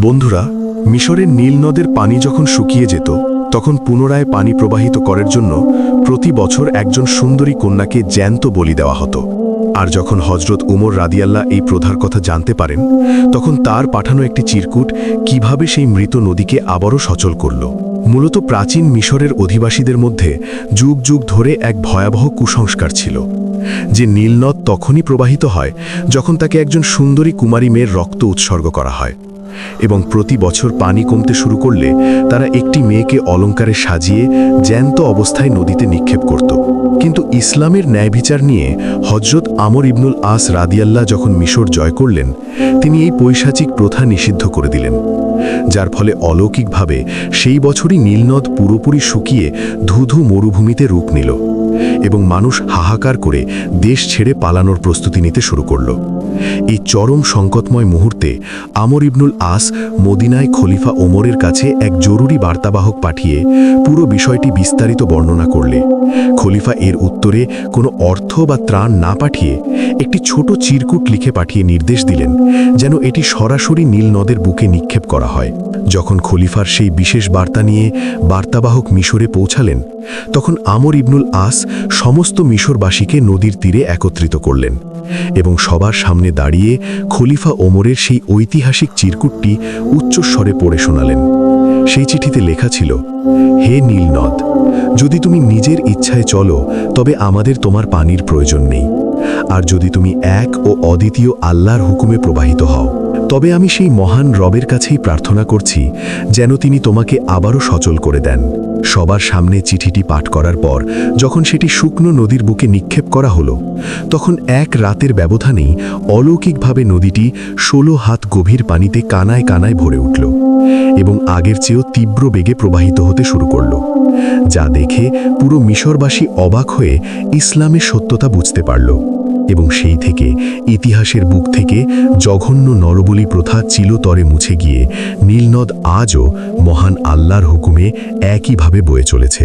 বন্ধুরা, মিশরের নীল নদের পানি যখন শুকিয়ে যেত তখন পুনরায় পানি প্রবাহিত করার জন্য প্রতি বছর একজন সুন্দরী কন্যাকে জ্যান্ত বলি দেওয়া হতো। আর যখন হজরত উমর রাদিয়াল্লাহ এই প্রথার কথা জানতে পারেন, তখন তার পাঠানো একটি চিরকুট কিভাবে সেই মৃত নদীকে আবারও সচল করল। মূলত প্রাচীন মিশরের অধিবাসীদের মধ্যে যুগ যুগ ধরে এক ভয়াবহ কুসংস্কার ছিল যে নীলনদ তখনই প্রবাহিত হয় যখন তাকে একজন সুন্দরী কুমারী মেয়ের রক্ত উৎসর্গ করা হয়, এবং প্রতি বছর পানি কমতে শুরু করলে তারা একটি মেয়েকে অলঙ্কারে সাজিয়ে জ্যান্ত অবস্থায় নদীতে নিক্ষেপ করত। কিন্তু ইসলামের ন্যায়বিচার নিয়ে হজরত আমর ইবনুল আস রাদিয়াল্লাহ যখন মিশর জয় করলেন, তিনি এই পৈশাচিক প্রথা নিষিদ্ধ করে দিলেন, যার ফলে অলৌকিকভাবে সেই বছরই নীলনদ পুরোপুরি শুকিয়ে ধুধু মরুভূমিতে রূপ নিল এবং মানুষ হাহাকার করে দেশ ছেড়ে পালানোর প্রস্তুতি নিতে শুরু করল। এই চরম সংকটময় মুহূর্তে আমর ইবনুল আস মদিনায় খলিফা ওমরের কাছে এক জরুরি বার্তাবাহক পাঠিয়ে পুরো বিষয়টি বিস্তারিত বর্ণনা করলে খলিফা এর উত্তরে কোনো অর্থ বা ত্রাণ না পাঠিয়ে একটি ছোট চিরকুট লিখে পাঠিয়ে নির্দেশ দিলেন যেন এটি সরাসরি নীল নদের বুকে নিক্ষেপ করা হয়। যখন খলিফার সেই বিশেষ বার্তা নিয়ে বার্তাবাহক মিশরে পৌঁছালেন, তখন আমর ইবনুল আস সমস্ত মিশরবাসীকে নদীর তীরে একত্রিত করলেন এবং সবার সামনে দাঁড়িয়ে খলিফা ওমরের সেই ঐতিহাসিক চিরকুটটি উচ্চস্বরে পড়ে শোনালেন। সেই চিঠিতে লেখা ছিল, হে নীল নদ, যদি তুমি নিজের ইচ্ছায় চলো তবে আমাদের তোমার পানির প্রয়োজন নেই, আর যদি তুমি এক ও অদ্বিতীয় আল্লাহর হুকুমে প্রবাহিত হও তবে আমি সেই মহান রবের কাছেই প্রার্থনা করছি যেন তিনি তোমাকে আবারও সচল করে দেন। সবার সামনে চিঠিটি পাঠ করার পর যখন সেটি শুকনো নদীর বুকে নিক্ষেপ করা হলো, তখন এক রাতের ব্যবধানেই অলৌকিকভাবে নদীটি 16 হাত গভীর পানিতে কানায় কানায় ভরে উঠল এবং আগের চেয়েও তীব্র বেগে প্রবাহিত হতে শুরু করল, যা দেখে পুরো মিশরবাসী অবাক হয়ে ইসলামের সত্যতা বুঝতে পারল। এবং সেই থেকে ইতিহাসের বুক থেকে জঘন্য নরবলি প্রথা চিরতরে মুছে গিয়ে নীলনদ আজও মহান আল্লাহর হুকুমে একইভাবে বয়ে চলেছে।